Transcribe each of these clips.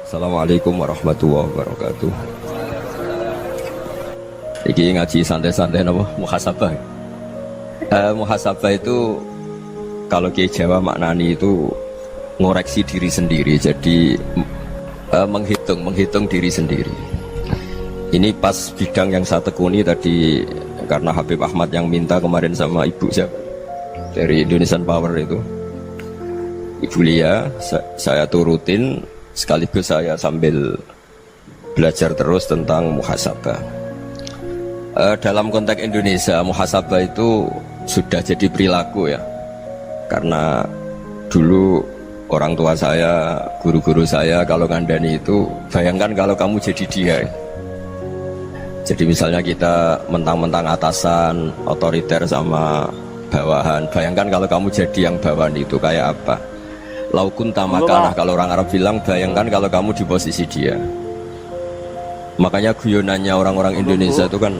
Assalamualaikum warahmatullahi wabarakatuh. Iki ngaji santai-santai napa muhasabah. Muhasabah itu kalau Kiai Jawa maknani itu ngoreksi diri sendiri. Jadi menghitung diri sendiri. Ini pas bidang yang saya tekuni tadi karena Habib Ahmad yang minta kemarin sama ibu siapa dari Indonesian Power itu. Ibu Lia, saya turutin sekaligus saya sambil belajar terus tentang muhasabah. Dalam konteks Indonesia, muhasabah itu sudah jadi perilaku ya. Karena dulu orang tua saya, guru-guru saya kalau ngandani itu, bayangkan kalau kamu jadi dia. Jadi misalnya kita mentang-mentang atasan, otoriter sama bawahan, bayangkan kalau kamu jadi yang bawahan itu kayak apa? Laukun tamakanah, kalau orang Arab bilang, bayangkan kalau kamu di posisi dia. Makanya guyonannya orang-orang Indonesia itu kan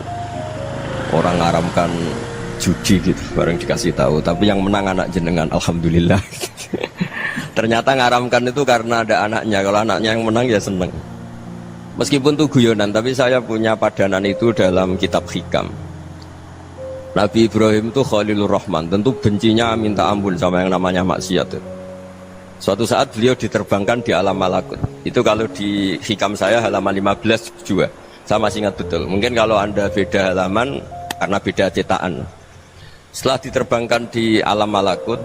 orang ngaramkan judi gitu, bareng dikasih tahu. Tapi yang menang anak jenengan, alhamdulillah. Ternyata ngaramkan itu karena ada anaknya. Kalau anaknya yang menang ya seneng. Meskipun itu guyonan, tapi saya punya padanan itu dalam kitab hikam. Nabi Ibrahim itu Khalilur Rahman, tentu bencinya minta ampun sama yang namanya maksiat. Suatu saat beliau diterbangkan di alam malakut. Itu kalau di hikam saya halaman 15 juga. Saya masih ingat betul. Mungkin kalau Anda beda halaman karena beda cetakan. Setelah diterbangkan di alam malakut,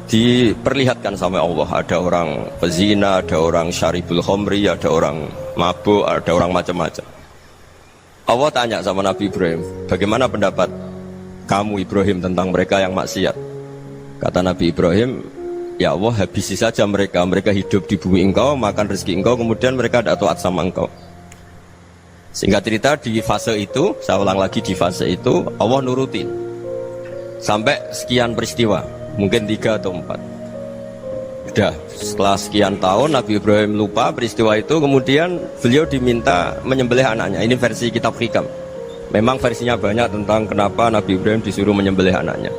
diperlihatkan sama Allah. Ada orang pezina, ada orang syaribul khomri, ada orang mabuk, ada orang macam-macam. Allah tanya sama Nabi Ibrahim, bagaimana pendapat kamu Ibrahim tentang mereka yang maksiat? Kata Nabi Ibrahim, ya Allah, habisi saja mereka. Mereka hidup di bumi engkau, makan rezeki engkau, kemudian mereka tidak taat sama engkau. Singkat cerita di fase itu, saya ulang lagi, di fase itu Allah nurutin sampai sekian peristiwa, mungkin 3 atau 4. Sudah setelah sekian tahun Nabi Ibrahim lupa peristiwa itu, kemudian beliau diminta menyembelih anaknya. Ini versi kitab hikam. Memang versinya banyak tentang kenapa Nabi Ibrahim disuruh menyembelih anaknya.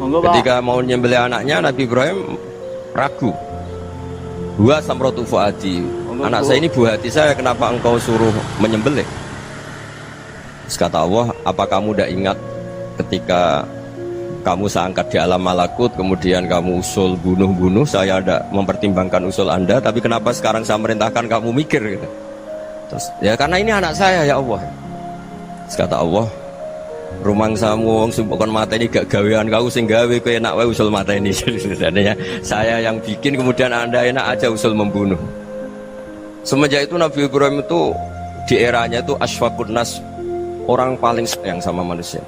Ketika mau menyembelih anaknya, Nabi Ibrahim ragu. Huwa samratu fuadi, anak saya ini buah hati saya, kenapa engkau suruh menyembelih? Terus kata Allah, apa kamu tidak ingat ketika kamu saya angkat di alam malakut, kemudian kamu usul bunuh-bunuh, saya tidak mempertimbangkan usul Anda, tapi kenapa sekarang saya merintahkan kamu mikir gitu? Terus, ya karena ini anak saya ya Allah. Terus kata Allah, rumang samu wong sing kon mateni gak gawean kau sing gawe kowe enak wae usul mateni. Sebenarnya saya yang bikin, kemudian Anda enak aja usul membunuh. Semenjak itu Nabi Ibrahim itu di eranya itu asfaqun nas, orang paling sayang sama manusia.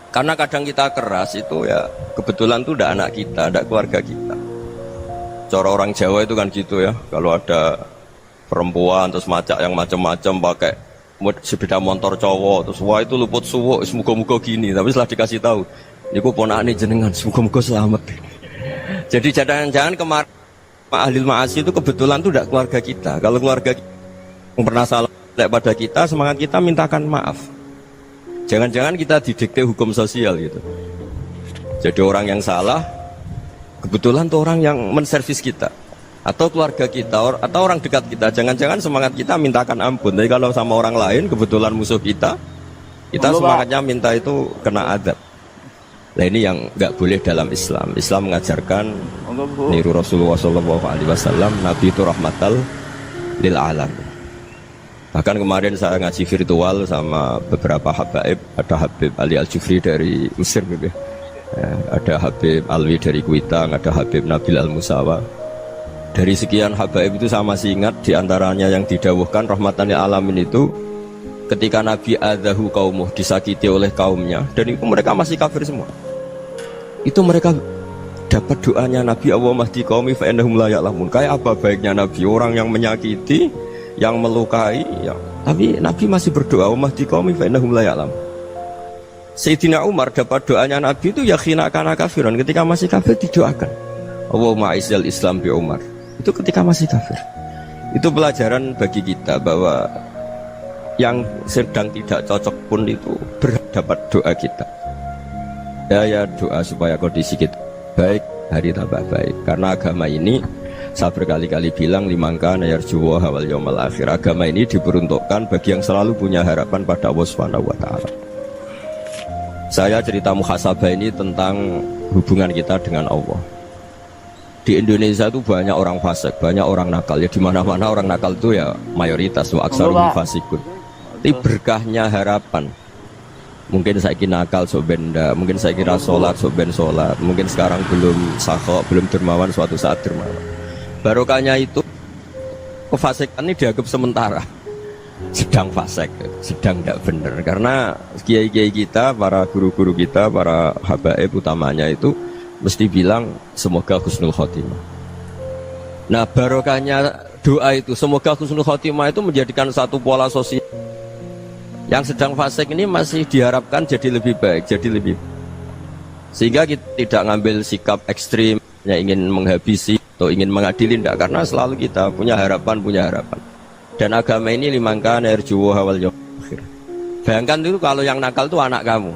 Karena kadang kita keras itu ya kebetulan tuh udah anak kita, ada keluarga kita. Cara orang Jawa itu kan gitu ya, kalau ada perempuan terus macak yang macam-macam pakai sepeda motor cowok, terus wah itu luput suwo, semoga-moga gini. Tapi setelah dikasih tahu, niku ponakane jenengan, semoga-moga selamat. Jadi jangan-jangan kemarin ahli ma'asi itu kebetulan tuh tidak keluarga kita. Kalau keluarga kita yang pernah salah pada kita, semangat kita mintakan maaf. Jangan-jangan kita didikte hukum sosial gitu. Jadi orang yang salah, kebetulan tuh orang yang menservis kita, atau keluarga kita, atau orang dekat kita. Jangan-jangan semangat kita mintakan ampun. Tapi kalau sama orang lain, kebetulan musuh kita semangatnya minta itu kena adab. Nah ini yang nggak boleh dalam Islam. Islam mengajarkan niru Rasulullah SAW, Nabi itu rahmatal lil alam. Bahkan kemarin saya ngaji virtual sama beberapa habaib. Ada Habib Ali Al-Jufri dari Mesir gitu. Ya, ada Habib Alwi dari Kuitang, ada Habib Nabil Al-Musawa. Dari sekian habaib itu saya masih ingat diantaranya yang didawuhkan rahmatan lil alamin itu ketika Nabi adzahu qaumuh, disakiti oleh kaumnya, dan itu mereka masih kafir semua. Itu mereka dapat doanya Nabi, Allah mahdi qaumi fa innahum la ya'lamun. Kayak apa baiknya Nabi, orang yang menyakiti, yang melukai ya, tapi Nabi masih berdoa, Allah mahdi qaumi fa innahum la ya'lamun. Sayyidina Umar dapat doanya Nabi itu yakhina kana kafiran, ketika masih kafir didoakan, Allahumma aizzal Islam bi Umar. Itu ketika masih kafir. Itu pelajaran bagi kita bahwa yang sedang tidak cocok pun itu berdapat doa kita. Ya doa supaya kondisi kita baik, hari tambah baik. Karena agama ini Saya berkali-kali bilang limangka nayarjuwa wal yaumal akhir. Agama ini diperuntukkan bagi yang selalu punya harapan pada Allah Subhanahu wa taala. Saya cerita muhasabah ini tentang hubungan kita dengan Allah. Di Indonesia itu banyak orang fasik, banyak orang nakal. Ya di mana-mana orang nakal itu ya mayoritas wa aksaruhum fasikun. Tapi berkahnya harapan. Mungkin saya kira nakal sok benda, mungkin saya kira sholat sok ben sholat, mungkin sekarang belum sakho, belum dermawan, suatu saat dermawan. Barokahnya itu kefasikan ini dianggap sementara, sedang fasik, sedang tidak benar. Karena kiai-kiai kita, para guru-guru kita, para habaib utamanya itu mesti bilang semoga husnul khotimah. Nah barokahnya doa itu semoga husnul khotimah itu menjadikan satu pola sosial. Yang sedang fasik ini masih diharapkan jadi lebih baik, jadi lebih sehingga kita tidak ngambil sikap ekstrim yang ingin menghabisi atau ingin mengadili, tidak, karena selalu kita punya harapan. Dan agama ini limangka nerjuwa wal yaumal akhir. Bayangkan dulu kalau yang nakal itu anak kamu,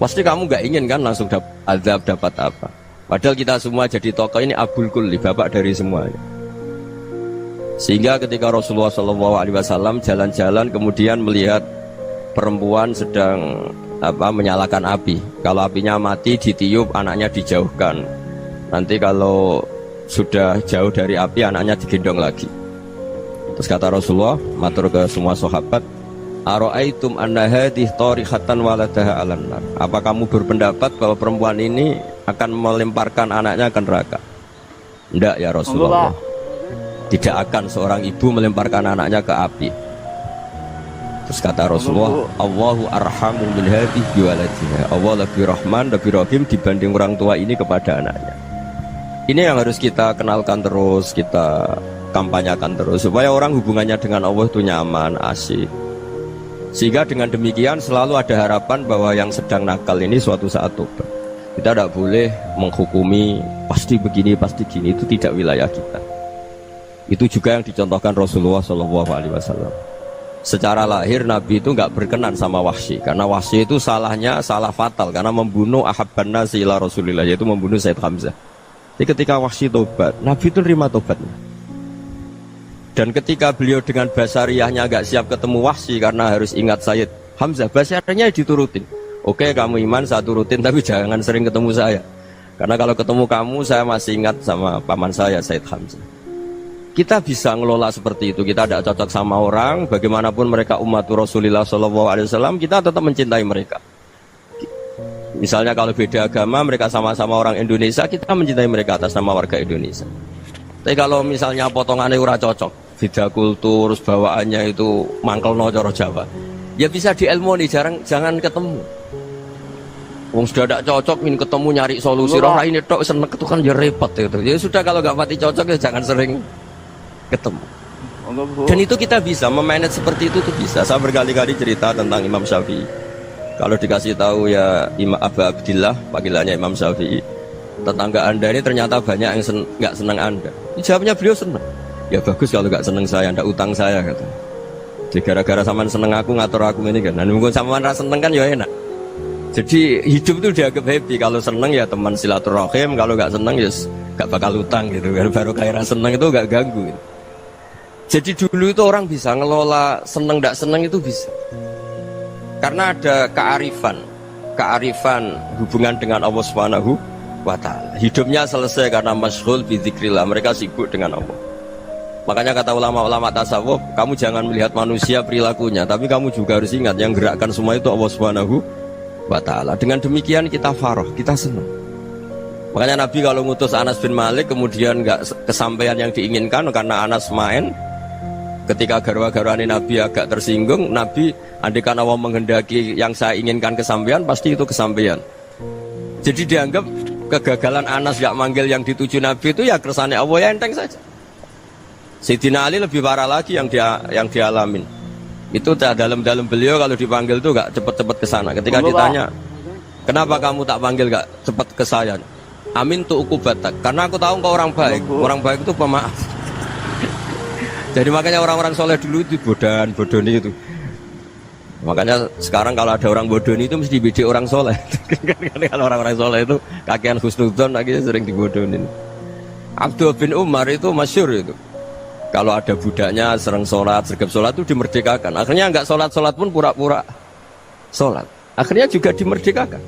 pasti kamu nggak ingin kan langsung dapat azab, dapat apa. Padahal kita semua jadi tokoh ini abul kulli, bapak dari semuanya. Sehingga ketika Rasulullah SAW jalan-jalan kemudian melihat perempuan sedang menyalakan api. Kalau apinya mati ditiup, anaknya dijauhkan. Nanti kalau sudah jauh dari api, anaknya digendong lagi. Terus kata Rasulullah, matur ke semua sahabat, Aro'aitum anna hadih tarihatan waladaha alan nar. Apa kamu berpendapat bahwa perempuan ini akan melemparkan anaknya ke neraka? Tidak ya Rasulullah. Tidak akan seorang ibu melemparkan anaknya ke api. Terus kata Rasulullah, Allahu arhamu min hadih biwaladiha. Allah lebih rahman, lebih rahim dibanding orang tua ini kepada anaknya. Ini yang harus kita kenalkan terus, kita kampanyakan terus, supaya orang hubungannya dengan Allah itu nyaman, asik. Sehingga dengan demikian selalu ada harapan bahwa yang sedang nakal ini suatu saat tobat. Kita tidak boleh menghukumi pasti begini, pasti gini, itu tidak wilayah kita. Itu juga yang dicontohkan Rasulullah SAW. Secara lahir Nabi itu nggak berkenan sama Wahsy, karena Wahsy itu salahnya salah fatal, karena membunuh ahabban nasi ila Rasulillah, yaitu membunuh Sayyid Hamzah. Jadi ketika Wahsy tobat, Nabi itu nerima tobatnya. Dan ketika beliau dengan basariyahnya nggak siap ketemu Wahsy karena harus ingat Sayyid Hamzah, basariyahnya diturutin. Oke, kamu iman, saya turutin, tapi jangan sering ketemu saya. Karena kalau ketemu kamu, saya masih ingat sama paman saya, Sayyid Hamzah. Kita bisa ngelola seperti itu. Kita tidak cocok sama orang, bagaimanapun mereka umat Rasulullah SAW, kita tetap mencintai mereka. Misalnya kalau beda agama, mereka sama-sama orang Indonesia, kita mencintai mereka atas nama warga Indonesia. Tapi kalau misalnya potongannya ora cocok, beda kultur, bawaannya itu mangkel no coro Jawa, ya bisa diilmoni, jangan ketemu. Wong sudah tidak cocok, ingin ketemu nyari solusi. Roh ini tok seneng itu kan ya repot itu. Ya sudah, kalau nggak pati cocok ya jangan sering ketemu. Dan itu kita bisa memanage seperti itu tuh bisa. Saya berkali-kali cerita tentang Imam Syafi'i. Kalau dikasih tahu ya Imam Abu Abdillah, panggilannya Imam Syafi'i, tetangga anda ini ternyata banyak yang nggak senang anda. Jawabnya beliau senang. Ya bagus kalau nggak senang saya, ndak utang saya kata. Jadi gara-gara saman seneng aku ngatur aku ini kan. Dan mungkin saman rasa seneng kan ya enak. Jadi hidup itu dianggap happy. Kalau seneng ya teman silaturahim, kalau nggak seneng ya nggak bakal utang gitu. Baru kayak rasa seneng itu nggak ganggu. Gitu. Jadi dulu itu orang bisa ngelola seneng tidak seneng itu bisa, karena ada kearifan hubungan dengan Allah Subhanahu wa Ta'ala. Hidupnya selesai karena masyghul bi dzikrillah, mereka sibuk dengan Allah. Makanya kata ulama-ulama tasawuf, kamu jangan melihat manusia perilakunya, tapi kamu juga harus ingat yang gerakkan semua itu Allah Subhanahu wa Ta'ala. Dengan demikian kita farah, kita senang. Makanya Nabi kalau ngutus Anas bin Malik kemudian nggak kesampaian yang diinginkan karena Anas main, ketika garwa-garwani Nabi agak tersinggung, Nabi andaikan Allah menghendaki yang saya inginkan kesampaian, pasti itu kesampaian. Jadi dianggap kegagalan Anas gak manggil yang dituju Nabi itu ya kersane Allah, ya enteng saja. Sayyidina Ali lebih parah lagi yang dialamin. Itu dalam beliau kalau dipanggil itu gak cepet-cepet ke sana. Ketika ditanya, kenapa kamu tak panggil gak cepet ke saya? Amin tu ukubatak, karena aku tahu engkau orang baik. Orang baik itu pemaaf. Jadi makanya orang-orang soleh dulu itu bodoni itu. Makanya sekarang kalau ada orang bodoni itu mesti dibidik orang soleh. Kalau orang-orang soleh itu kakean husnudzon akhirnya sering dibodonin. Abdullah bin Umar itu masyhur itu. Kalau ada budaknya sering sholat, sergap sholat itu dimerdekakan. Akhirnya nggak sholat pun pura-pura sholat. Akhirnya juga dimerdekakan.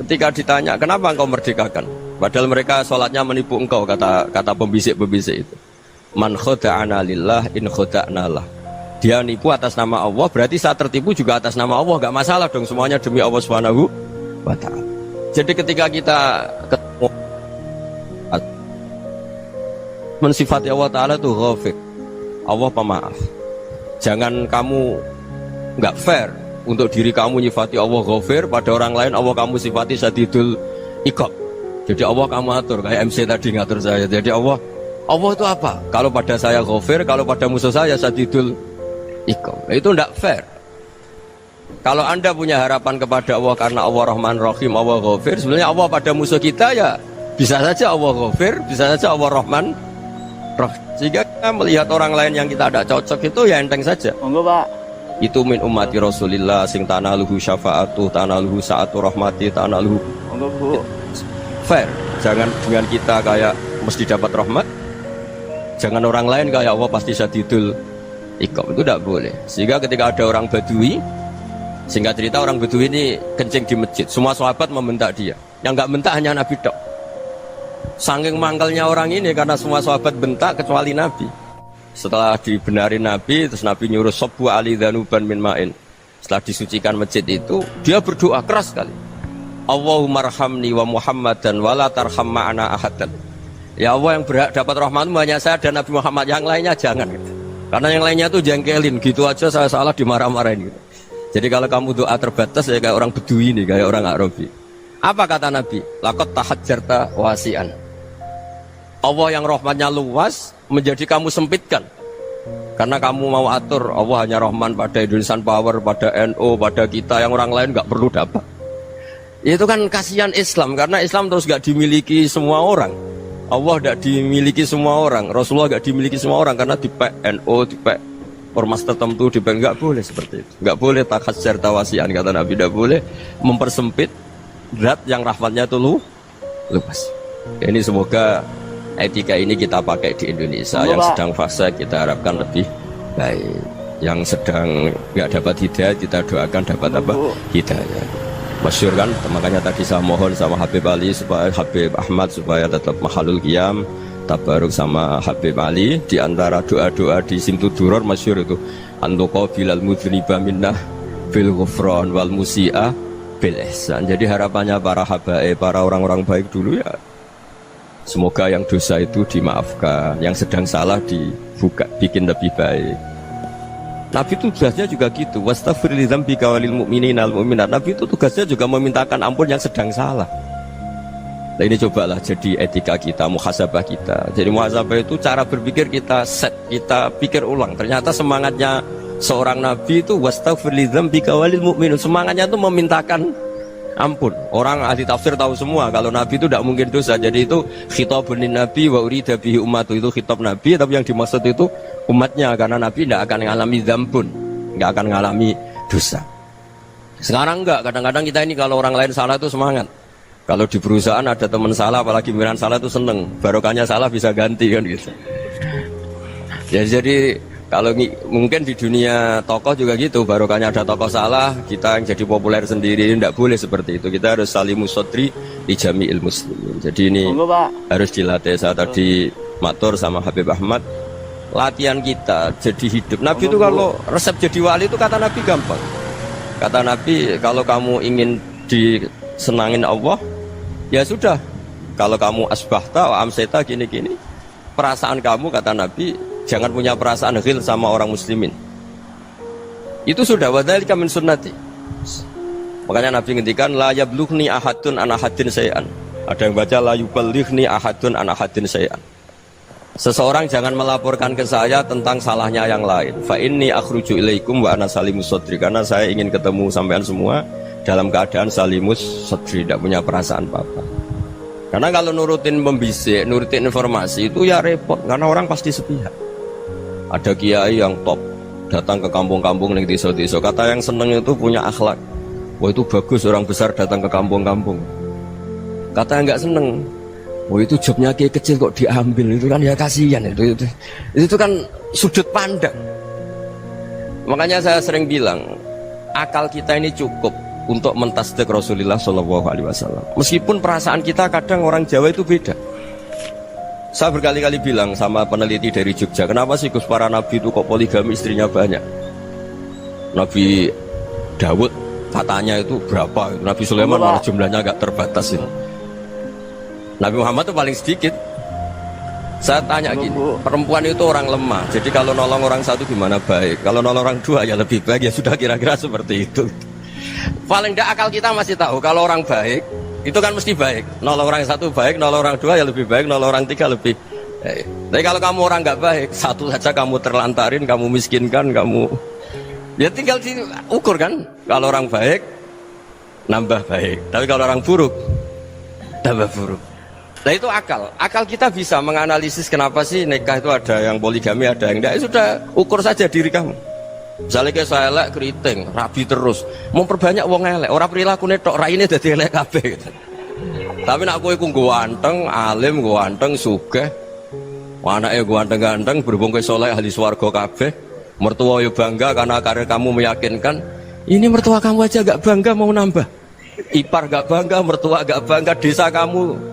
Ketika ditanya, kenapa engkau merdekakan? Padahal mereka sholatnya menipu engkau, kata pembisik-pembisik itu. Man khoda'ana lillah in khoda'na lah. Dia nipu atas nama Allah, berarti saat tertipu juga atas nama Allah. Gak masalah dong, semuanya demi Allah Subhanahu wa ta'ala. Jadi ketika kita ketemu mensifati Allah Ta'ala itu ghafir, Allah pemaaf. Jangan kamu nggak fair untuk diri kamu nyifati Allah ghafir, pada orang lain Allah kamu sifati syadidul iqab. Jadi Allah kamu atur, kayak MC tadi ngatur saya. Jadi Allah itu apa? Kalau pada saya ghafir, kalau pada musuh saya syadidul iqab. Itu nggak fair. Kalau Anda punya harapan kepada Allah karena Allah Rahman Rahim, Allah ghafir, sebenarnya Allah pada musuh kita ya bisa saja Allah ghafir, bisa saja Allah Rahman Rahim. Jika kita melihat orang lain yang kita tidak cocok itu ya enteng saja. Monggo Pak. Itu min ummati Rasulillah sing tanaluhu syafa'atu, tanaluhu sa'atu rahmati, tanaluhu. Monggo Bu. Fair. Jangan dengan kita kayak mesti dapat rahmat. Jangan orang lain kayak Allah pasti syadidul iqab. Itu tidak boleh. Sehingga ketika ada orang Badui, singkat cerita orang Badui ini kencing di masjid, semua sahabat membentak dia. Yang nggak bentak hanya Nabi tok. Saking mangkalnya orang ini karena semua sahabat bentak kecuali Nabi. Setelah dibenarin Nabi, terus Nabi nyuruh sobu ali dhanuban min ma'in. Setelah disucikan masjid itu, dia berdoa keras sekali. Allahumma arhamni wa Muhammadan wa la tarham ma'ana ahadan. Ya Allah, yang berhak dapat rahmatmu hanya saya dan Nabi Muhammad, yang lainnya jangan gitu. Karena yang lainnya itu jengkelin, gitu aja saya salah dimarah-marahin gitu. Jadi kalau kamu doa terbatas ya kayak orang Bedui ini, kayak orang Arabi. Apa kata Nabi? Laqad tahajjarta wasi'an. Allah yang rahmatnya luas menjadi kamu sempitkan. Karena kamu mau atur Allah hanya rahman pada Indonesian Power, pada NU, pada kita, yang orang lain nggak perlu dapat. Itu kan kasihan Islam, karena Islam terus nggak dimiliki semua orang. Allah nggak dimiliki semua orang, Rasulullah nggak dimiliki semua orang, karena dipek NU, dipek ormas tertentu, dipek, nggak boleh seperti itu. Nggak boleh takhasyar tawasian, kata Nabi, nggak boleh mempersempit zat yang rahmatnya itu luas. Ini semoga etika ini kita pakai di Indonesia. Yang sedang fase kita harapkan lebih baik. Yang sedang nggak dapat hidayah kita doakan dapat apa? Hidayah. Masyhur kan, makanya tadi saya mohon sama Habib Ali supaya Habib Ahmad supaya tetap mahalul qiyam, tabaruk sama Habib Ali. Di antara doa-doa di Simtud Duror masyhur itu antuqa bilal mudhriba minnah bil ghufran wal musi'a bil ihsan. Jadi harapannya para habaib, para orang-orang baik dulu ya, semoga yang dosa itu dimaafkan, yang sedang salah dibuka, bikin lebih baik. Nabi itu tugasnya juga gitu. Wastaghfir li dzambika walil mu'minina wal mu'minat. Nabi itu tugasnya juga memintakan ampun yang sedang salah. Nah ini cobalah jadi etika kita, muhasabah kita. Jadi muhasabah itu cara berpikir kita set, kita pikir ulang. Ternyata semangatnya seorang nabi itu wastaghfir li dzambika walil mu'minun. Semangatnya itu memintakan ampun. Orang ahli tafsir tahu semua kalau Nabi itu tidak mungkin dosa. Jadi itu khitabun Nabi wa urida bihi ummatu, itu khitab Nabi, tapi yang dimaksud itu umatnya, karena Nabi tidak akan mengalami dzambun, tidak akan mengalami dosa. Sekarang enggak, kadang-kadang kita ini kalau orang lain salah itu semangat. Kalau di perusahaan ada teman salah, apalagi pimpinan salah itu seneng, barokahnya salah bisa ganti kan gitu. Ya, jadi kalau mungkin di dunia tokoh juga gitu, barokahnya ada tokoh salah, kita yang jadi populer sendiri, tidak boleh seperti itu. Kita harus salimus sodri di jami'il muslimin. Jadi ini harus dilatih. Saya tadi matur sama Habib Ahmad, latihan kita jadi hidup. Nabi itu kalau resep jadi wali itu kata Nabi gampang. Kata Nabi, kalau kamu ingin disenangin Allah, ya sudah. Kalau kamu asbahta wa amseta gini-gini, perasaan kamu, kata Nabi, jangan punya perasaan ghil sama orang muslimin. Itu sudah wadzalika min sunnati. Makanya Nabi ngendikan la yablughni ahadun an ahadin syai'an. Ada yang baca la yuballighni ahadun an ahadin syai'an. Seseorang jangan melaporkan ke saya tentang salahnya yang lain. Fa inni akhruju ilaikum wa ana salimus sadri. Karena saya ingin ketemu sampean semua dalam keadaan salimus sadri, tidak punya perasaan apa-apa. Karena kalau nurutin pembisik, nurutin informasi itu ya repot, karena orang pasti sepihak. Ada kiai yang top datang ke kampung-kampung yang desa-desa, kata yang seneng itu punya akhlak. Wah itu bagus orang besar datang ke kampung-kampung. Kata yang nggak seneng, Oh itu jobnya kayak kecil kok diambil, itu kan ya kasihan itu kan sudut pandang. Makanya saya sering bilang akal kita ini cukup untuk mentasdik Rasulullah SAW. Meskipun perasaan kita kadang orang Jawa itu beda. Saya berkali-kali bilang sama peneliti dari Jogja, kenapa sih Gus para nabi itu kok poligami istrinya banyak? Nabi Dawud katanya itu berapa? Nabi Sulaiman malah jumlahnya agak terbatas itu. Nabi Muhammad itu paling sedikit. Saya tanya gini, perempuan itu orang lemah, jadi kalau nolong orang satu gimana baik, kalau nolong orang dua ya lebih baik, ya sudah kira-kira seperti itu. Paling tidak akal kita masih tahu kalau orang baik itu kan mesti baik, nolong orang satu baik, nolong orang dua ya lebih baik, nolong orang tiga lebih baik. Tapi kalau kamu orang nggak baik, satu saja kamu terlantarin, kamu miskinkan, kamu ya tinggal diukur kan. Kalau orang baik nambah baik, tapi kalau orang buruk tambah buruk. Nah itu akal kita bisa menganalisis kenapa sih nikah itu ada yang poligami, ada yang enggak. Sudah ukur saja diri kamu. Misalnya kayak saya elek keriting, rabi terus, mau perbanyak wong elek, orang perilaku netok, raine dadi elek kabeh gitu. Tapi nak kowe iku ganteng, alim, ganteng, sugih, anake ganteng-ganteng, berhubung kowe saleh ahli swarga kabeh, mertua yo bangga karena karir kamu meyakinkan. Ini mertua kamu aja gak bangga mau nambah. Ipar gak bangga, mertua gak bangga, desa kamu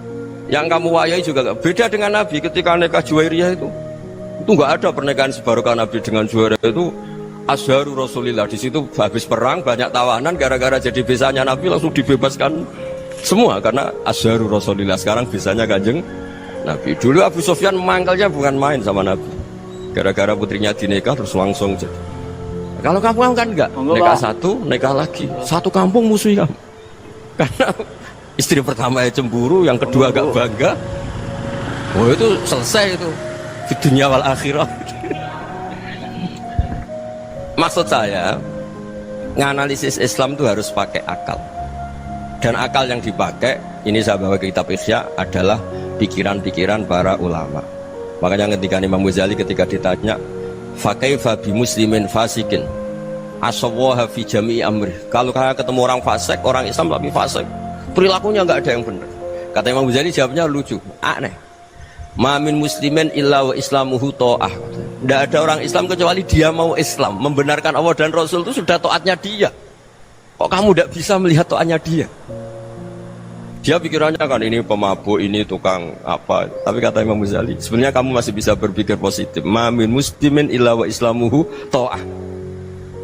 yang kamu wayai juga gak beda dengan Nabi ketika nikah Juwairiyah itu nggak ada pernikahan sebarokah Nabi dengan Juwairiyah itu Azharu Rasulillah. Di situ habis perang banyak tawanan, gara-gara jadi besanya Nabi langsung dibebaskan semua karena Azharu Rasulillah. Sekarang besanya Kanjeng Nabi. Dulu Abu Sufyan memangkalnya bukan main sama Nabi, gara-gara putrinya dinikah terus langsung jadi. Kalau kamu kan enggak, nikah satu, nikah lagi, satu kampung musuh kamu karena istri pertama ya cemburu, yang kedua agak bangga. Oh itu selesai itu di dunia wal akhirah. Maksud saya nganalisis Islam itu harus pakai akal. Dan akal yang dipakai, ini saya bawa ke kitab Ihya, adalah pikiran-pikiran para ulama. Makanya ketika Imam Ghazali ketika ditanya fakaifa bi muslimin fasikin asawaha fi jami'i amri, kalau kalian ketemu orang fasik, orang Islam tapi fasik, perilakunya nggak ada yang benar. Kata Imam Ghazali jawabnya lucu, aneh. Mamin muslimin illa wa islamuhu ta'ah. Tidak ada orang Islam kecuali dia mau Islam, membenarkan Allah dan Rasul itu sudah taatnya dia. Kok kamu tidak bisa melihat taatnya dia? Dia pikirannya kan ini pemabuk, ini tukang apa. Tapi kata Imam Ghazali, sebenarnya kamu masih bisa berpikir positif. Mamin muslimin illa wa islamuhu ta'ah.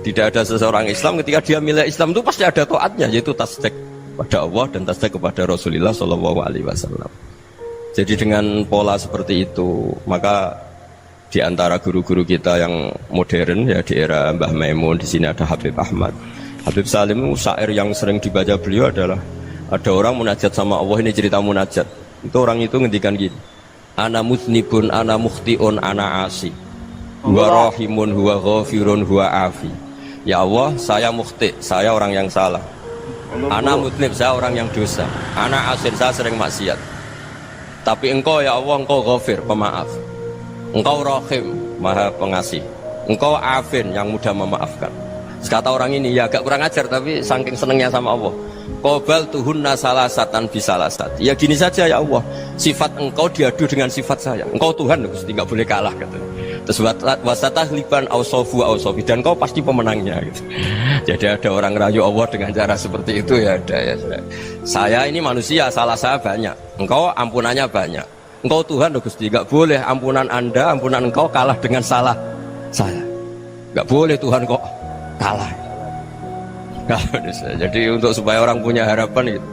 Tidak ada seseorang Islam ketika dia milih Islam itu pasti ada taatnya, yaitu tasdik pada Allah dan tasdik kepada Rasulullah SAW. Jadi dengan pola seperti itu, maka di antara guru-guru kita yang modern ya di era Mbah Maimun, di sini ada Habib Ahmad, Habib Salim, syair yang sering dibaca beliau adalah ada orang munajat sama Allah. Ini cerita munajat. Itu orang itu ngendikan gini, ana muthnibun, ana mukhtiun, ana asi, huwa rahimun, huwa ghafirun, huwa afi. Ya Allah, saya mukhti, saya orang yang salah. Ana mutnib, saya orang yang dosa. Ana asir, saya sering maksiat. Tapi engkau ya Allah, engkau ghafir, pemaaf. Engkau rahim, maha pengasih. Engkau afin, yang mudah memaafkan. Kata orang ini, ya agak kurang ajar, tapi saking senengnya sama Allah. Qobal tuhunna salasatan bisalasat. Ya gini saja ya Allah, sifat engkau diadu dengan sifat saya. Engkau Tuhan, Gusti, nggak boleh kalah katanya. Terus wasatah liban ausofu ausofi, dan kau pasti pemenangnya gitu. Jadi ada orang rayu Allah dengan cara seperti itu ya ada ya. Saya ini manusia, salah saya banyak. Engkau ampunannya banyak. Engkau Tuhan, Gusti, nggak boleh ampunan Anda, ampunan engkau kalah dengan salah saya. Nggak boleh Tuhan kok kalah. Jadi untuk supaya orang punya harapan gitu.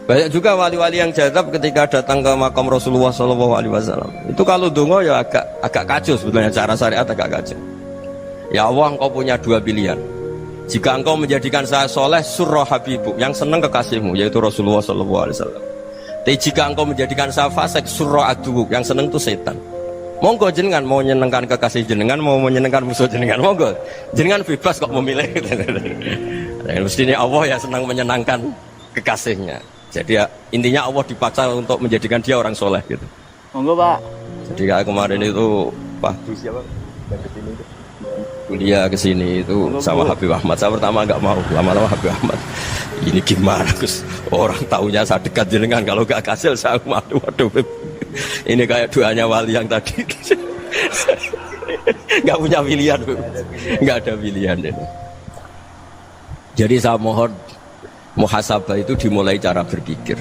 Banyak juga wali-wali yang jadab ketika datang ke makam Rasulullah SAW. Itu kalau dongo ya agak kacau sebetulnya, cara syariat agak kacau. Ya Allah, engkau punya dua pilihan. Jika engkau menjadikan saya soleh, surah habibu, yang senang kekasihmu, yaitu Rasulullah SAW. Tapi jika engkau menjadikan saya fasik, surah adubu, yang senang itu setan. Monggo jenengan mau menyenangkan kekasih jenengan, mau menyenangkan musuh jenengan, monggo. Jenengan bebas kok memilih. Mestinya Allah ya senang menyenangkan kekasihnya. Jadi ya, intinya Allah dipaksa untuk menjadikan dia orang soleh gitu. Monggo Pak. Jadi kayak kemarin itu Pak siapa? Yang kesini itu. kuliah ke sini itu sama Habib Ahmad. Saya pertama nggak mau, lama-lama Habib Ahmad. Ini gimana Gus? Orang taunya saya dekat jenengan, kalau nggak kasil saya waduh, Beb. Ini kayak doanya wali yang tadi. Nggak punya pilihan, Beb. Nggak ada pilihan. Jadi saya mohon muhasabah itu dimulai cara berpikir.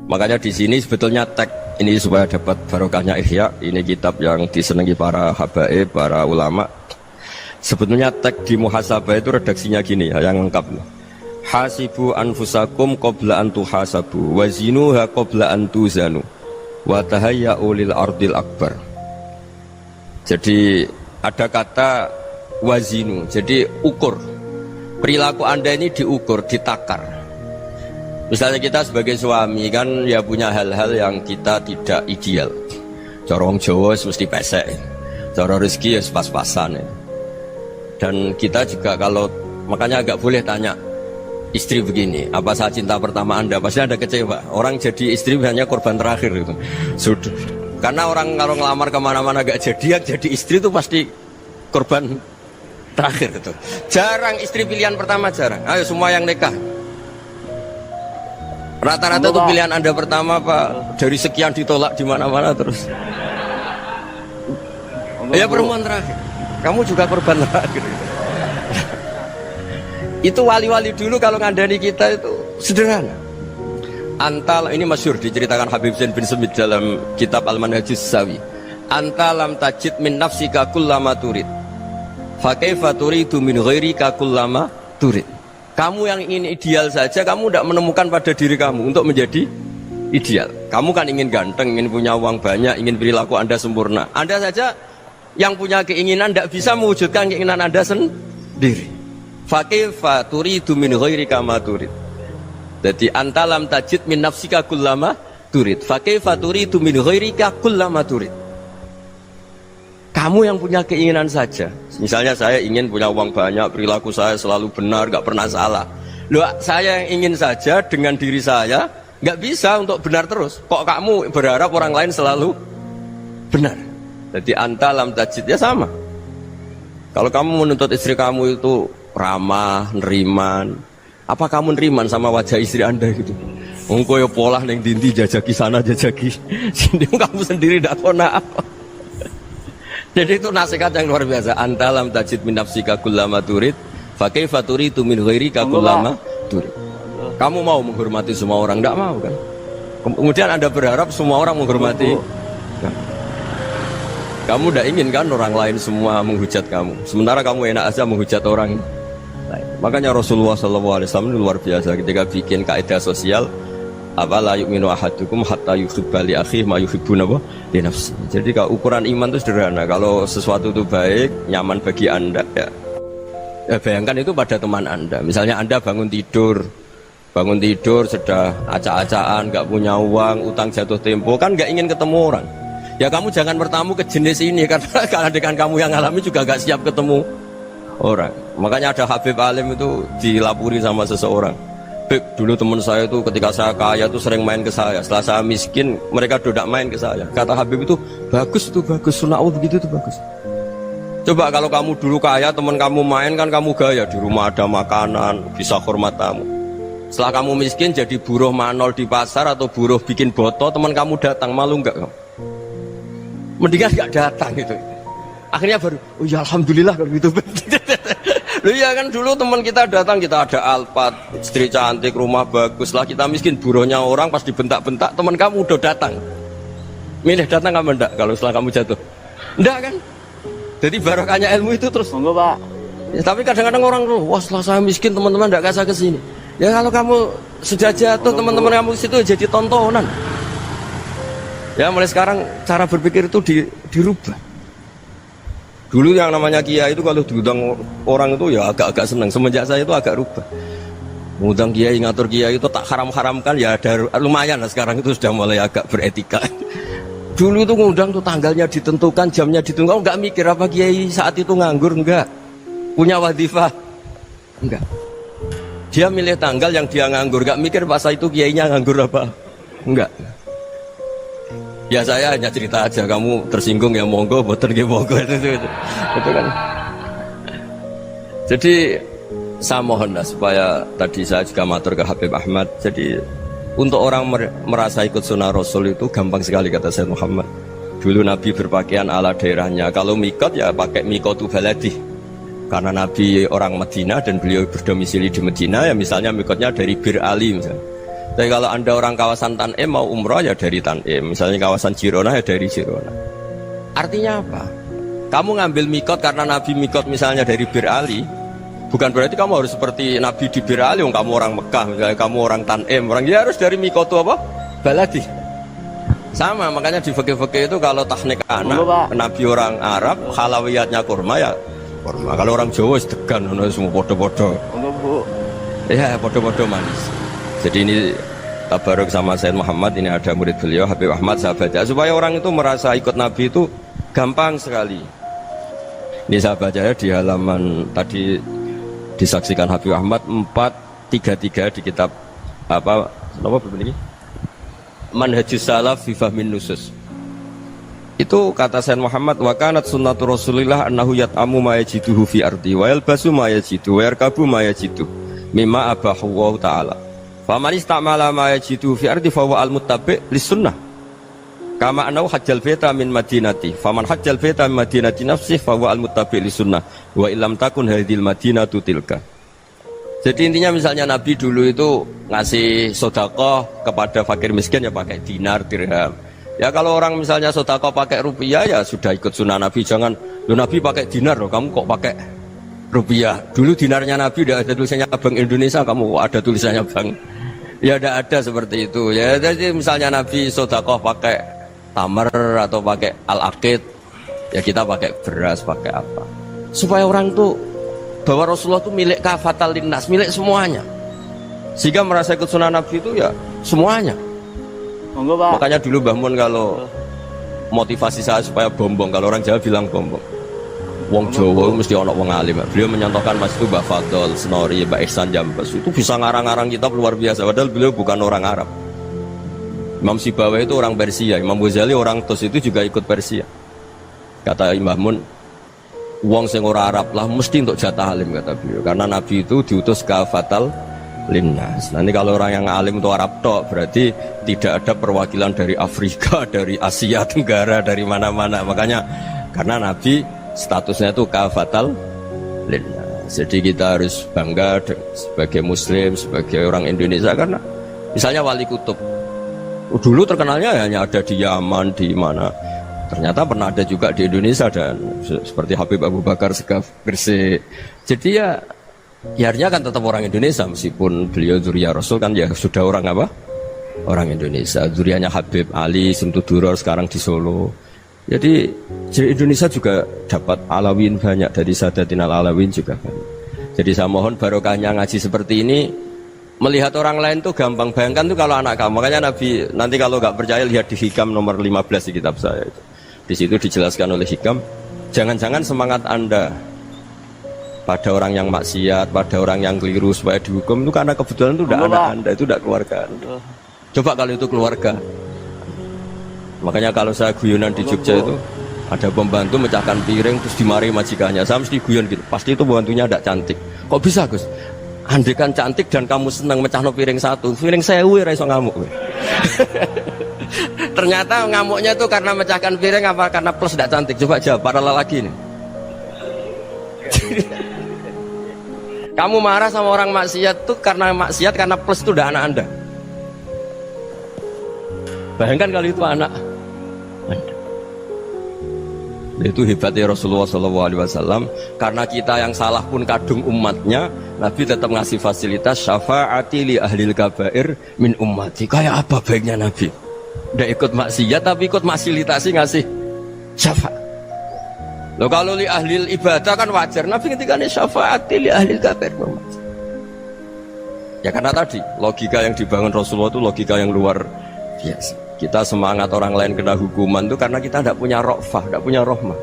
Makanya di sini sebetulnya tag ini supaya dapat barokahnya Ihya. Ini kitab yang disenangi para habaib, para ulama. Sebetulnya tag di muhasabah itu redaksinya gini ya, yang lengkap. Hasibu anfusakum qabla an tuhasabu wazinuha qabla an tuzanu wa tahayya'u lil ardil akbar. Jadi ada kata wazinu, jadi ukur. Perilaku Anda ini diukur, ditakar. Misalnya kita sebagai suami kan ya punya hal-hal yang kita tidak ideal. Corong Jawa mesti pesek, cara rezeki ya pas-pasan ya. Dan kita juga kalau makanya agak boleh tanya istri begini, apa saat cinta pertama Anda? Pasti Anda kecewa. Orang jadi istri hanya korban terakhir itu. Sudah. Karena orang kalau ngelamar kemana-mana gak jadi, yang jadi istri itu pasti korban terakhir itu. Jarang istri pilihan pertama, jarang. Ayo semua yang nikah. Rata-rata itu pilihan Anda pertama Pak, dari sekian ditolak di mana-mana terus. Ya perempuan terakhir. Kamu juga korban terakhir. Itu wali-wali dulu kalau ngandani kita itu sederhana. Antal ini masyhur diceritakan Habib Zain bin Semit dalam kitab Al-Manhajus Sawi. Antalam tajid min nafsika kullama turid. Fa kaifa turidu min ghairika kullama turid. Kamu yang ingin ideal saja, kamu tidak menemukan pada diri kamu untuk menjadi ideal. Kamu kan ingin ganteng, ingin punya uang banyak, ingin perilaku Anda sempurna. Anda saja yang punya keinginan tidak bisa mewujudkan keinginan Anda sendiri. Fakaifa turidu min ghairika ma turid. Jadi antalam tajid min nafsika kullama turid. Fakaifa turidu min ghairika kullama turid. Kamu yang punya keinginan saja. Misalnya saya ingin punya uang banyak, perilaku saya selalu benar, gak pernah salah. Loh, saya yang ingin saja dengan diri saya gak bisa untuk benar terus. Kok kamu berharap orang lain selalu benar? Jadi antalam tajid ya sama. Kalau kamu menuntut istri kamu itu ramah, neriman, apa kamu neriman sama wajah istri Anda gitu? Engkau ya pola neng dinti jajaki sana jajaki sini, kamu sendiri tidak kona apa. Jadi itu nasihat yang luar biasa. Antalam tajid min nafsika kullama turid, fa kaifa turidu min ghairika kullama turid. Kamu mau menghormati semua orang? Tidak mau kan? Kemudian Anda berharap semua orang menghormati. Nah, kamu tidak ingin kan orang lain semua menghujat kamu. Sementara kamu enak aja menghujat orang. Nah, makanya Rasulullah SAW luar biasa ketika bikin kaidah sosial. Apa la yu'minu ahadukum hatta yuhibba li akhihi ma yuhibbu li nafsi. Jadi kalau ukuran iman itu sederhana. Kalau sesuatu itu baik, nyaman bagi Anda ya. Ya bayangkan itu pada teman Anda. Misalnya Anda bangun tidur sudah acak-acakan, nggak punya uang, utang jatuh tempo, kan nggak ingin ketemu orang. Ya kamu jangan bertamu ke jenis ini karena kalau dengan kamu yang alami juga nggak siap ketemu orang. Makanya ada Habib Alim itu dilapuri sama seseorang. Beb, dulu teman saya itu ketika saya kaya itu sering main ke saya. Setelah saya miskin, mereka tidak main ke saya. Kata Habib itu bagus, sunnah Allah begitu itu bagus. Coba kalau kamu dulu kaya, teman kamu main kan kamu gaya. Di rumah ada makanan, bisa hormat tamu. Setelah kamu miskin jadi buruh manol di pasar atau buruh bikin boto, teman kamu datang, malu enggak kamu? Mendingan enggak datang gitu. Akhirnya baru, oh ya alhamdulillah kalau gitu. Loh iya kan dulu teman kita datang, kita ada Alphard, istri cantik, rumah bagus. Lah kita miskin, buruhnya orang pas dibentak-bentak, teman kamu udah datang. Milih datang apa enggak kalau setelah kamu jatuh? Enggak kan? Jadi barokahnya ilmu itu terus. Monggo, Pak. Ya, tapi kadang-kadang orang tuh, wah setelah saya miskin teman-teman enggak kasih ke sini. Ya kalau kamu sudah jatuh, teman-teman kamu situ jadi tontonan. Ya mulai sekarang cara berpikir itu dirubah. Dulu yang namanya kiai itu kalau diundang orang itu ya agak-agak senang. Semenjak saya itu agak rubah. Mengundang kiai, ngatur kiai itu tak haram-haramkan ya ada lumayan lah sekarang itu sudah mulai agak beretika. Dulu itu ngundang tuh tanggalnya ditentukan, jamnya ditentukan. Oh, enggak mikir apa kiai saat itu nganggur, enggak. Punya wadifah, enggak. Dia milih tanggal yang dia nganggur, enggak mikir pas itu kiainya nganggur apa, enggak. Ya saya hanya cerita aja, kamu tersinggung ya monggo, boten nggih monggo itu kan. Jadi saya mohonlah supaya tadi saya juga matur ke Habib Ahmad. Jadi untuk orang merasa ikut sunnah Rasul itu gampang sekali kata Sayyid Muhammad. Dulu Nabi berpakaian ala daerahnya. Kalau mikot ya pakai mikotu baladi. Karena Nabi orang Medina dan beliau berdomisili di Medina ya misalnya mikotnya dari Bir Ali misalnya. Tapi kalau anda orang kawasan Tanim mau umroh ya dari Tanim. Misalnya kawasan Jirona ya dari Jirona. Artinya apa? Kamu ngambil mikot karena Nabi mikot misalnya dari Bir Ali, bukan berarti kamu harus seperti Nabi di Bir Ali, kamu orang Mekah, misalnya kamu orang Tanim, orang ya harus dari mikot itu apa? Baladi. Sama, makanya di fikih-fikih itu kalau teknik anak, Nabi orang Arab, halawiyatnya kurma ya kurma. Kalau orang Jawa sedegan, semua podo-podo. Ya, podo-podo manis. Jadi ini tabaruk sama Sayyid Muhammad, ini ada murid beliau, Habib Ahmad, saya baca. Supaya orang itu merasa ikut Nabi itu gampang sekali. Ini saya baca ya di halaman tadi disaksikan Habib Ahmad 433 di kitab apa begini? Manhajus Salaf fi Fahmin Nusus. Itu kata Sayyid Muhammad wa kanat sunnatu Rasulillah annahu yat'amu ma yajiduhu fi ardi wa yalbasu ma yajidu wa yarkabu ma yajidu mimma abahu wa ta'ala. Faman istamala ma yajiduhu fi ardi fa huwa al-muttabi' lis sunnah. Kama anau hajjal beta min madinati faman hajjal beta min madinati nafsih fahuwa al-muttabi' li sunnah wa illam takun hadhil madinatu tilka. Jadi intinya misalnya Nabi dulu itu ngasih sedekah kepada fakir miskin ya pakai dinar, dirham. Ya kalau orang misalnya sedekah pakai rupiah ya sudah ikut sunnah Nabi. Jangan lo Nabi pakai dinar loh, kamu kok pakai rupiah. Dulu dinarnya Nabi udah ada tulisannya Bank Indonesia, kamu kok ada tulisannya Bank. Ya tidak ada seperti itu. Ya jadi misalnya Nabi sedekah pakai tamar atau pakai al-aqid, ya kita pakai beras, pakai apa, supaya orang tuh bahwa Rasulullah itu milik kafatal linnas, milik semuanya, sehingga merasa ikut sunnah Nabi itu ya semuanya. Makanya dulu Mbah Mun kalau motivasi saya supaya bombong, kalau orang Jawa bilang bombong, wong Jawa mesti ono wong alim. Beliau menyontohkan mas itu Mbah Fadol, Senori, Mbah Ihsan Jambes itu bisa ngarang-ngarang kitab luar biasa, padahal beliau bukan orang Arab. Imam Sibawai itu orang Persia, Imam Ghazali orang Tus itu juga ikut Persia. Kata Imam Mun, wong sing ora Arab lah mesti untuk jatah alim kata beliau. Karena Nabi itu diutus kafatal linnas. Nanti kalau orang yang alim itu Arab tok, berarti tidak ada perwakilan dari Afrika, dari Asia Tenggara, dari mana-mana. Makanya karena Nabi statusnya itu kafatal linnas. Jadi kita harus bangga sebagai Muslim, sebagai orang Indonesia karena misalnya Wali Kutub. Dulu terkenalnya hanya ada di Yaman, di mana. Ternyata pernah ada juga di Indonesia dan seperti Habib Abu Bakar Segaf Gresik. Jadi ya artinya kan tetap orang Indonesia meskipun beliau zuriyah Rasul kan ya sudah orang apa? Orang Indonesia. Zuriyahnya Habib Ali Simtuduror sekarang di Solo. Jadi Indonesia juga dapat alawin banyak dari Sadatin al-Alawin juga banyak. Jadi saya mohon barokahnya ngaji seperti ini. Melihat orang lain tuh gampang, bayangkan tuh kalau anak kamu. Makanya Nabi nanti kalau nggak percaya lihat di Hikam nomor 15 di kitab saya itu. Di situ dijelaskan oleh Hikam, jangan-jangan semangat Anda pada orang yang maksiat, pada orang yang keliru supaya dihukum itu karena kebetulan itu udah anak Anda, itu udah keluarga Anda. Coba kalau itu keluarga. Makanya kalau saya guyonan di Jogja itu ada pembantu mecahkan piring terus dimarahi majikannya, saya mesti guyon gitu. Pasti itu pembantunya tidak cantik. Kok bisa Gus? Andai kan cantik dan kamu senang mecahno piring satu, piring 1000 ra iso ngamuk. Ternyata ngamuknya tuh karena mecahkan piring apa karena plus tidak cantik. Coba jawab para lelaki ini. Kamu marah sama orang maksiat tuh karena maksiat karena plus itu udah anak Anda. Bayangkan kalau itu anak Anda. Itu hebatnya Rasulullah SAW. Karena kita yang salah pun kadung umatnya, Nabi tetap ngasih fasilitas syafaati li ahlil kabair min ummati. Kayak apa baiknya Nabi? Udah ikut maksiat tapi ikut fasilitasi ngasih syafaat. Loh kalau li ahlil ibadah kan wajar. Nabi ketika ini syafaati li ahlil kabair min ummati. Ya karena tadi logika yang dibangun Rasulullah itu logika yang luar biasa. Kita semangat orang lain kena hukuman itu karena kita tidak punya rofah, tidak punya rahmah.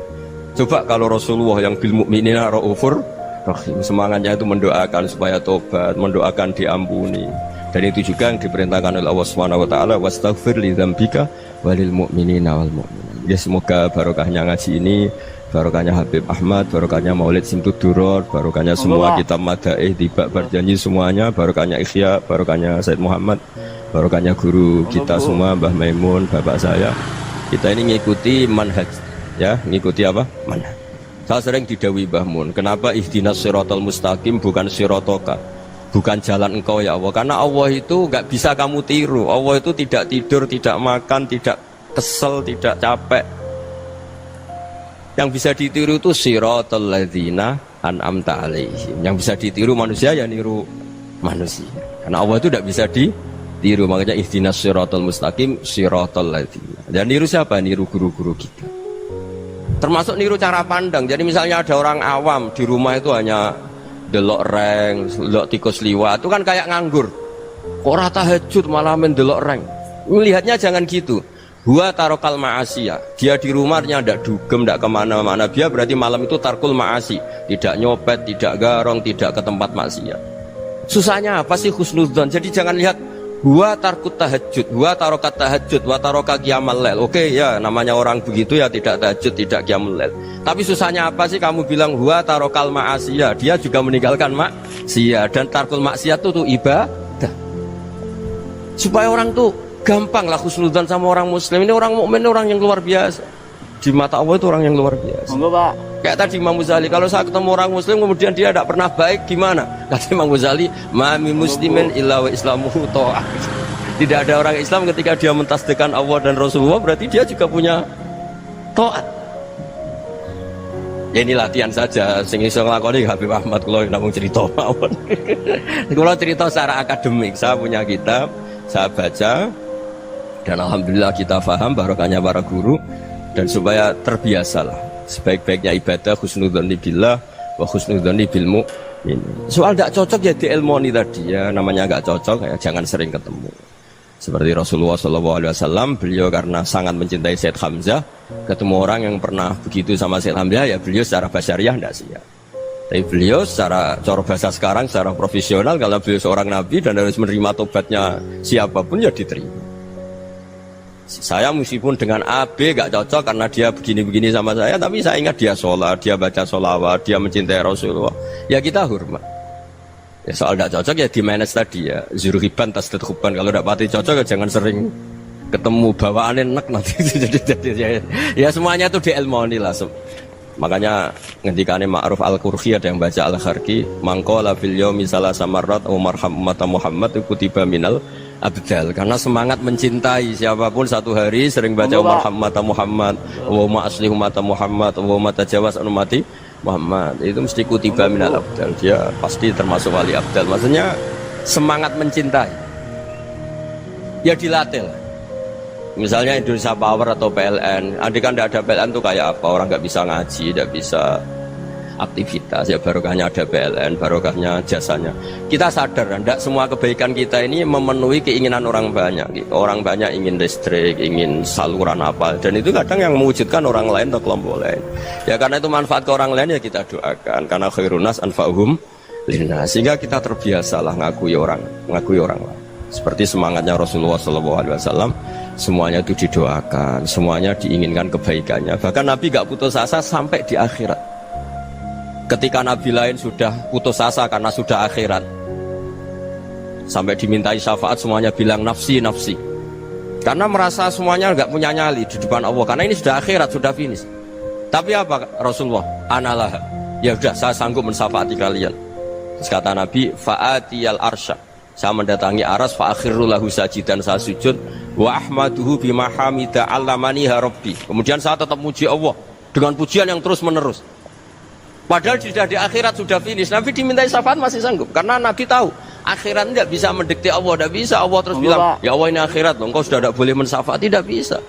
Coba kalau Rasulullah yang bil mukminina raufur rahim, semangatnya itu mendoakan supaya tobat, mendoakan diampuni. Dan itu juga yang diperintahkan oleh Allah Subhanahu wa taala, wastaghfir li dzambika walil mu'minina wal mu'minat. Ya semoga barokahnya ngaji ini barokahnya Habib Ahmad, barokahnya Maulid Simtudurar, barokahnya semua kitab madaih, tiba berjanji semuanya, barokahnya Ikhya, barokahnya Said Muhammad, barokahnya guru kita semua, Mbah Maimun, bapak saya. Kita ini ngikuti manhaj, ya, ngikuti apa? Manhaj. Saya sering didhawuhi Mbah Mun, kenapa ihdinas siratal mustaqim bukan siratoka, bukan jalan engkau ya Allah? Karena Allah itu nggak bisa kamu tiru. Allah itu tidak tidur, tidak makan, tidak kesel, tidak capek. Yang bisa ditiru itu siratal ladzina an'amta alaihim. Yang bisa ditiru manusia ya niru manusia. Karena Allah itu tidak bisa ditiru. Makanya ihdinas siratal mustaqim siratal ladzina. Dan niru siapa? Niru guru-guru kita. Termasuk niru cara pandang. Jadi misalnya ada orang awam di rumah itu hanya delok reng, delok tikus liwat, itu kan kayak nganggur. Kok ora tahajud malah mendelok reng. Melihatnya jangan gitu. Huwa tarokal ma'asiyah. Dia di rumahnya tidak dugem, tidak kemana-mana. Dia berarti malam itu tarkul ma'asi. Tidak nyopet, tidak garong, tidak ke tempat maksiat. Susahnya apa sih husnudzon? Jadi jangan lihat huwa tarkut tahajud, huwa tarokat tahajud, wa taroka qiyamal lail. Oke ya, namanya orang begitu ya tidak tahajud, tidak qiyamul lail. Tapi susahnya apa sih kamu bilang huwa tarokal ma'asiyah? Dia juga meninggalkan maksiat. Dan tarkul maksiat itu ibadah. Supaya orang tuh gampang lah husnudzon sama orang muslim. Ini orang mukmin, orang yang luar biasa. Di mata Allah itu orang yang luar biasa. Monggo, Pak. Kayak tadi Imam Ghazali, kalau saya ketemu orang muslim kemudian dia tidak pernah baik, gimana? Kata Imam Ghazali, mami muslimin illa wa islamuhu ta'ah. Tidak ada orang Islam ketika dia mentasdihkan Allah dan Rasulullah, berarti dia juga punya taat. Ya ini latihan saja, sing iso nglakoni Habib Ahmad kula namung cerita mawon. Kula cerita secara akademik, saya punya kitab, saya baca, dan alhamdulillah kita faham barokahnya para guru, dan supaya terbiasalah sebaik-baiknya ibadah husnudzoni billah wa husnudzoni bil mu'min. Soal tidak cocok ya diilmoni tadi ya, namanya nggak cocok ya jangan sering ketemu. Seperti Rasulullah SAW, beliau karena sangat mencintai Said Hamzah, ketemu orang yang pernah begitu sama Said Hamzah, ya beliau secara basyariah tidak siap. Tapi beliau secara cara bahasa sekarang, secara profesional, kalau beliau seorang nabi dan harus menerima tobatnya siapapun ya diterima. Saya meskipun dengan A, B gak cocok karena dia begini-begini sama saya, tapi saya ingat dia sholat, dia baca sholawat, dia mencintai Rasulullah, ya kita hormat. Ya soal gak cocok ya di manage tadi ya, zurhiban tasdid huban. Kalau gak pati cocok ya jangan sering ketemu, bawaannya enak nanti. Ya semuanya itu diilmoni lah. Makanya ngendikane Ma'ruf Al-Qurhi ada yang baca Al-Kharki, mangqala fil yaumi salasa marrat wa marham ummata Muhammad kutiba minal abdal. Karena semangat mencintai siapapun satu hari sering baca marham ummata Muhammad, wa asli ummata Muhammad, wa tajawaz an ummati Muhammad, itu mesti kutiba minal abdal. Dia pasti termasuk wali abdal. Maksudnya semangat mencintai ya dilatih lah. Misalnya Indonesia Power atau PLN, andai kan tidak ada PLN tuh kayak apa? Orang nggak bisa ngaji, tidak bisa aktivitas. Ya barokahnya ada PLN, barokahnya jasanya. Kita sadar, tidak semua kebaikan kita ini memenuhi keinginan orang banyak. Gitu. Orang banyak ingin listrik, ingin saluran apa, dan itu kadang yang mewujudkan orang lain atau kelompok lain. Ya karena itu manfaat ke orang lain ya kita doakan. Karena khairunas anfa'uhum linnas. Sehingga kita terbiasalah ngakui orang lain. Seperti semangatnya Rasulullah SAW, semuanya itu didoakan, semuanya diinginkan kebaikannya. Bahkan Nabi gak putus asa sampai di akhirat. Ketika Nabi lain sudah putus asa karena sudah akhirat, sampai dimintai syafaat semuanya bilang nafsi, nafsi. Karena merasa semuanya gak punya nyali di depan Allah. Karena ini sudah akhirat, sudah finish. Tapi apa Rasulullah? Analah. Ya udah, saya sanggup mensyafaati kalian. Terus kata Nabi, fa'atiyal arsya. Saya mendatangi aras fa'akhirru lahu sajidan, saya sujud wa ahmaduhu bima hamida 'allamaniha rabbi. Kemudian saya tetap muji Allah dengan pujian yang terus menerus. Padahal sudah di akhirat, sudah finish. Nabi dimintai syafaat masih sanggup karena Nabi tahu akhirat tidak bisa mendikte Allah, tidak bisa. Allah terus bilang, ya Allah ini akhirat loh, engkau sudah tidak boleh mensyafaat, tidak bisa.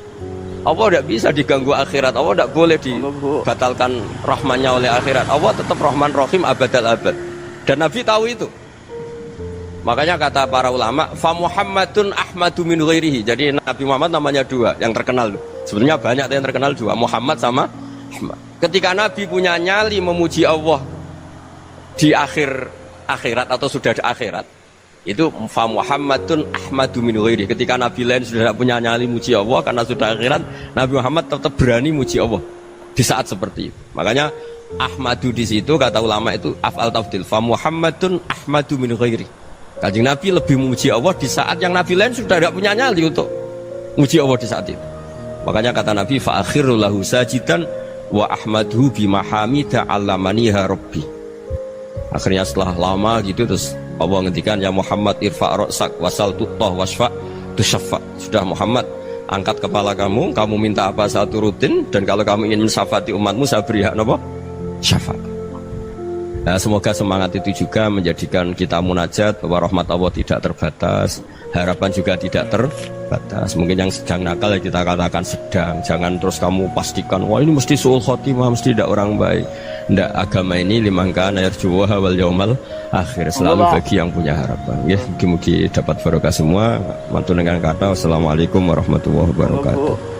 Allah tidak bisa diganggu akhirat, Allah tidak boleh dibatalkan rahmannya oleh akhirat. Allah tetap Rahman Rahim abadal abad. Dan Nabi tahu itu. Makanya kata para ulama, fa Muhammadun ahmadu min ghairihi. Jadi Nabi Muhammad namanya dua yang terkenal. Sebenarnya banyak yang terkenal dua, Muhammad sama Ahmad. Ketika Nabi punya nyali memuji Allah di akhirat atau sudah di akhirat, itu fa Muhammadun ahmadu min ghairihi. Ketika Nabi lain sudah tidak punya nyali muji Allah karena sudah akhirat, Nabi Muhammad tetap berani muji Allah di saat seperti itu. Makanya Ahmadu di situ kata ulama itu af'al tafdil. Fa Muhammadun Ahmadu min ghairi. Kanjeng Nabi lebih memuji Allah di saat yang Nabi lain sudah tidak punya nyali untuk memuji Allah di saat itu. Makanya kata Nabi fa akhiru lahu sajidan wa ahmaduhu bi mahamida 'allamaniha rabbi. Akhirnya setelah lama gitu terus Allah ngendikan ya Muhammad irfa' ra'sak wasal tu'tah wasfa' tusyaffa. Sudah Muhammad, angkat kepala kamu, kamu minta apa saya turutin, dan kalau kamu ingin mensyafaati umatmu saya beri hak apa? Syafaat. Nah, semoga semangat itu juga menjadikan kita munajat bahwa rahmat Allah tidak terbatas, harapan juga tidak terbatas. Mungkin yang sedang nakal ya kita katakan sedang, jangan terus kamu pastikan wah ini mesti suul khotimah, mesti tidak orang baik. Ndak, agama ini limangkan ayat juwa wal yaumal akhir, selalu bagi yang punya harapan. Ya, mugi-mugi dapat barokah semua. Mantu dengan kata wassalamualaikum warahmatullahi wabarakatuh.